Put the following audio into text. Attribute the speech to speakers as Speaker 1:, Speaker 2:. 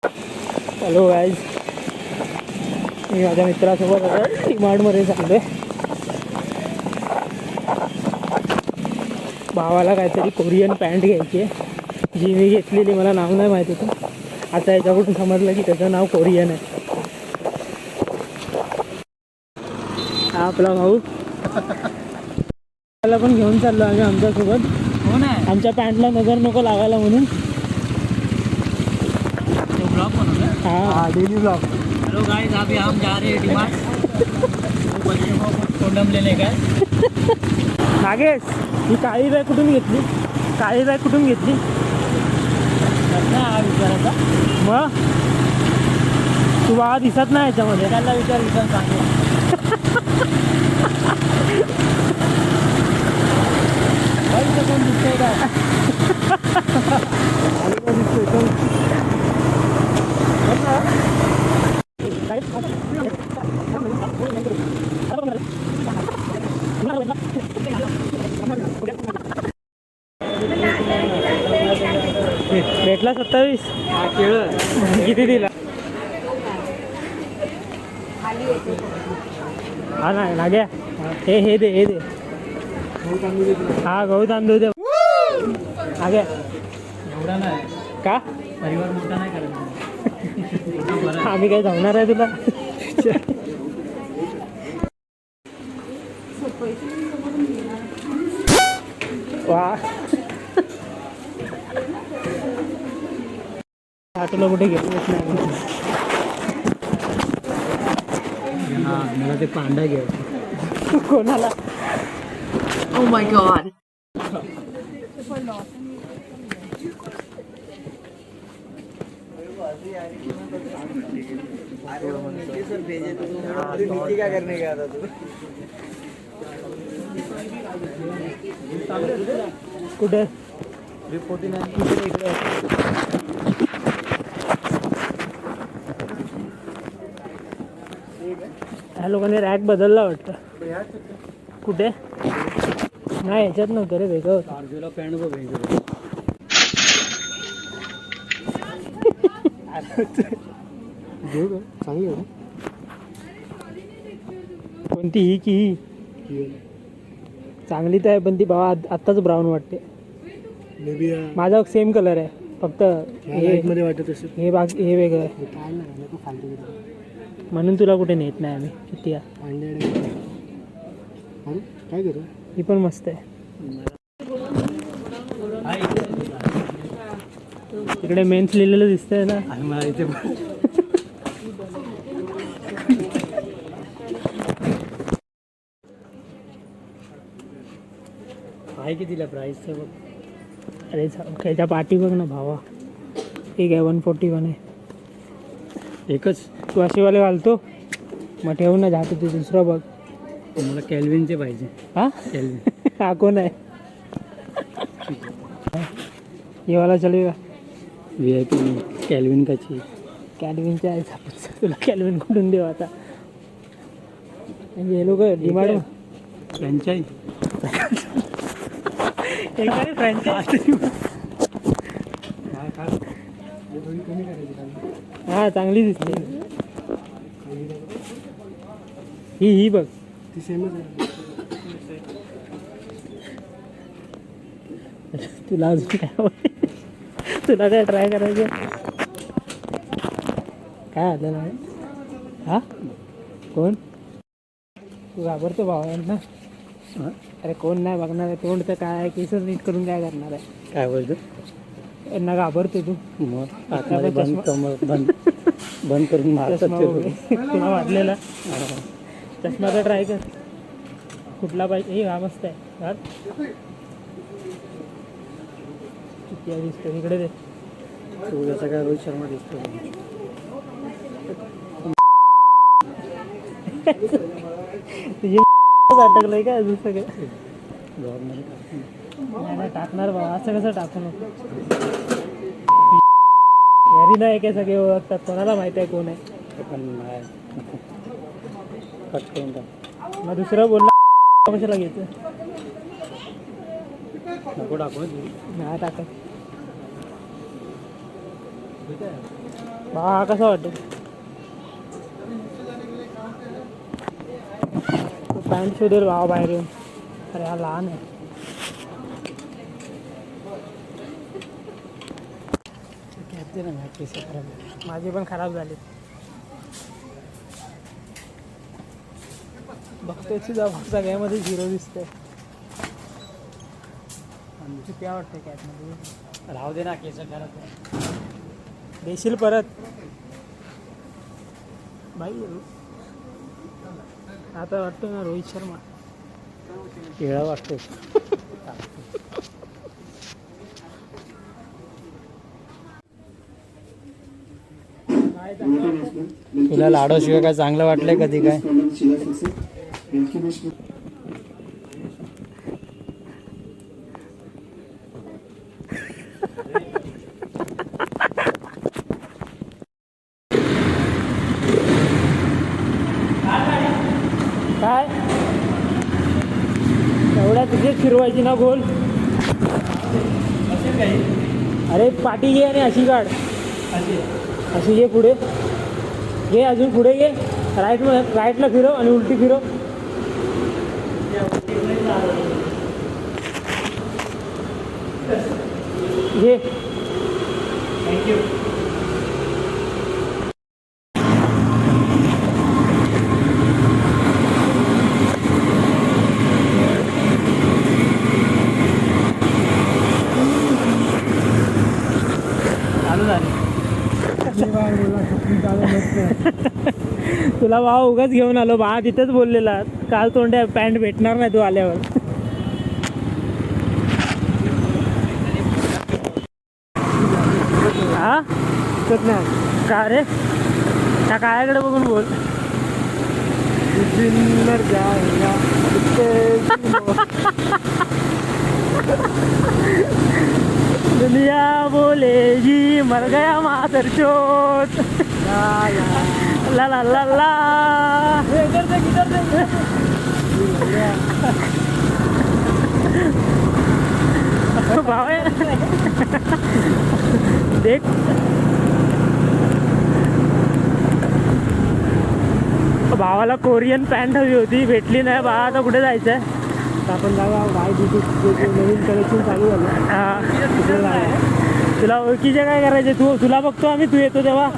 Speaker 1: Hello guys, मी माझ्या मित्रासोबत आता डीमार्टमध्ये चाललो आहे. भावाला काहीतरी कोरियन पॅन्ट घ्यायची आहे, जी मी घेतलेली मला नाव नाही माहीत होतं. आता याच्याकडून समजलं की त्याचं नाव कोरियन आहे. हा आपला भाऊ, त्याला पण घेऊन चाललो आम्ही आमच्यासोबत. हो ना, आमच्या पॅन्टला नजर नको लागायला म्हणून. ब्लॉग बनवला, हाँ डेली ब्लॉग. हेलो गाइस, अभी हम जा रहे हैं डीमार्ट बच्चों को कोंडम लेने का. नागेश, ही काळी बॅग कुठून घेतली? काळी बॅग कुठून घेतली? हा विचारायचा मग तू बाबा दिसत नाही याच्यामध्ये. त्याला विचार सांगू. कोण दिसतंय काय? भेटला 27. किती दिला? हा नाही लाग्या, हे दे हा गहू तांदूळ दे. आगे एवढा नाही का? परिवार मोठा नाही करत. आम्ही काय जाणार आहे तुला? वा, तुला कुठे घेतलंच नाही. हा मला ते पांडा घ्यायचं. कोणाला?
Speaker 2: Oh my god.
Speaker 3: क्या करने गया था तू?
Speaker 1: कुठे? 349 इकडे. ह्या लोकांनी रॅक बदलला वाटतं. कुठे? नाही ह्याच्यात नव्हतं रे, वेगळं होतं. अर्जुला पॅन्ट बघ वेगळं. चांगली आहे. कोणती? ही की ही चांगली तर आहे, पण ती बाबा आत्ताच ब्राऊन वाटते. माझा सेम कलर आहे, फक्त हे वाटत असेल. हे वेगळं आहे म्हणून तुला कुठे नेत नाही आम्ही. किती काय करू? ही पण मस्त आहे. तिकडे मेन्स लिहिलेलं दिसतंय ना. मला इथे आहे कितीला प्राईस बघ. अरे ह्याच्या पाठी बघ ना भावा. ठीक आहे, 141 आहे. एकच तू अशीवाले घालतो मग ठेवू ना, जातो ते दुसरं बघ. मला कॅल्विनचे पाहिजे. हा कॅल्विन. हा कोण आहे? ये वाला चलेगा. VIP कॅल्विन काची? कॅल्विनचे आहे. तुला कॅल्विन कुठून देऊ आता? हे लोक डिमांड फ्रँचाईज हा चांगली दिसते. ही बघ, ती सेमच आहे. तुला अजून काय तुला काय ट्राय करायचं? काय आलं नाही? हा कोण? तू घाबरतो भावांना? अरे कोण नाही बघणार आहे. तोंड तर काय आहे, केसच नीट करून काय करणार आहे? काय बोलतो? यांना घाबरतो तू? मग बंद करून मारतात तुला वाटलेला. चष्माचा ट्राय कर. कुठला पाहिजे? हे हा मस्त आहे. किती दिसतो इकडे दे. तू जसा काय रोहित शर्मा दिसतो. तुझी अटकलंय का अजून सगळं? नाही टाकणार बाबा, असं कसं टाकू नको. घरी नाही काय सगळे ओळखतात, कोणाला माहिती आहे कोण आहे. पण कट करून टाक. मग दुसरं बोलला कशाला घ्यायचं? नको टाकू. नाही टाकत. भावा हा कसा वाटेल? पॅन्ट शोधेल भावा बाहेर येऊन. अरे हा लहान आहे. माझी पण खराब झाली. बघतोय तुझा भाग सगळ्यामध्ये झिरो दिसतंय. आमची त्या वाटते कॅटमध्ये. राहू दे ना केस घरात. देशील परत भाई. आता वाटतं ना रोहित शर्मा केळा वाटतोय.
Speaker 3: तुला लाडोशिवाय काय चांगलं वाटलंय कधी काय?
Speaker 1: काय एवढ्या तुझे फिरवायची ना गोल. अरे पाठी घे आणि अशी काढ. अशी घे पुढे घे. अजून पुढे घे. राईटला फिरव आणि उलटी फिरव. घे. थँक्यू. तुला भाव उगाच घेऊन आलो बा. तिथेच बोललेला काल तोंड्या पॅन्ट भेटणार नाही तू आल्यावर. हा का रे? त्या काळ्याकडे बघून बोल. दुनिया बोलेगी मर गया मातर चोट. ला ला ला ला. भाव देख भावाला कोरियन पॅन्ट हवी होती, भेटली नाही बा. आता कुठे जायचं आहे? आपण जागा वाय नवीन कलेक्शन चालू झालं. हां तुला ओळखीचे काय करायचे? तुला बघतो आम्ही, तू येतो तेव्हा.